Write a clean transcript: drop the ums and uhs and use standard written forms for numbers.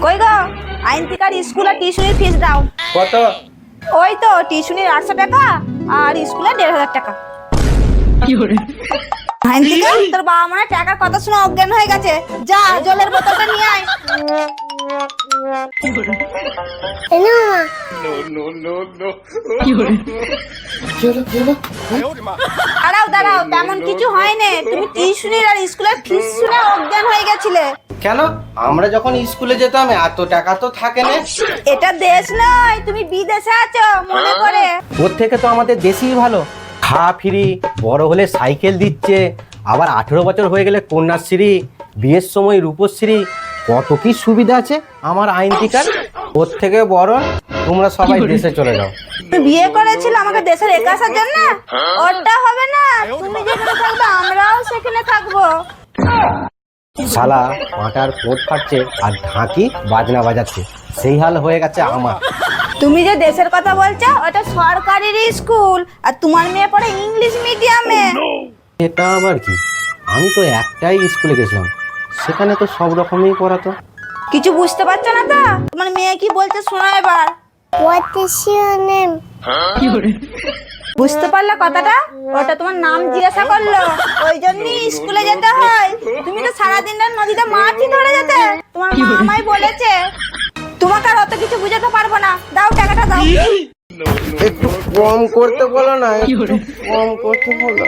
কই গো আইনতিকার স্কুলে টিউশনির ফিস দাও। কত? ওই তো টিউশনির 800 টাকা আর স্কুলে 1500 টাকা। আইনতিকা তোর বাবা মনে হয় টাকার কথা শুনে অজ্ঞান হয়ে গেছে, যা জলের বোতলটা নিয়ে আয়। দাঁড়াও দাঁড়াও, তেমন কিছু হয়নি, তুমি টিউশনির আর স্কুলের ফিস শুনে অজ্ঞান হয়ে গেছিলে। কেন? আমরা যখন স্কুলে যেতাম এত টাকা তো থাকে না। এটা দেশ নয়, তুমি বিদেশে আছো মনে করে। ওর থেকে তো আমাদের দেশই ভালো। খাওয়া ফ্রি, বড় হলে সাইকেল দিচ্ছে, আবার 18 বছর হয়ে গেলে কন্যাশ্রী, বিয়ের সময় রূপশ্রী, কত কি সুবিধা আছে আমার আইনতিকার। ওর থেকে বড় তোমরা সবাই দেশে চলে যাও। তুমি বিয়ে করেছিল আমাকে দেশে রেখে আসার জন্য? ওটা হবে না, তুমি যেখানে থাকবে আমরাও সেখানে থাকবো। শালা পাটার কোট ফাটছে আর ঢাকি বাজনা বাজাচ্ছে, সেই হাল হয়ে গেছে আমার। তুমি যে দেশের কথা বলছো ওটা সরকারি স্কুল, আর তোমার মেয়ে পড়ে ইংলিশ মিডিয়ামে। এটা আবার কি? আমি তো একটাই স্কুলে গেছিলাম, সেখানে তো সব রকমই পড়াতো। কিছু বুঝতে পারছো না তো? তোমার মেয়ে কি বলছে শোনো এবার। What is your name? বুঝতে পারলে কথাটা? ওটা তোমার নাম জিজ্ঞাসা করলো, ওই জন্যই স্কুলে যেতে হয়। তুমি তো সারাদিন নদীতে মাছই ধরে যেতে, তোমার মা আমায় বলেছে। তোমাকে আর অত কিছু বুঝাতে পারবো না, দাও টাকাটা দাও। একটু কম করতে বলো না, একটু কম করতে বলো।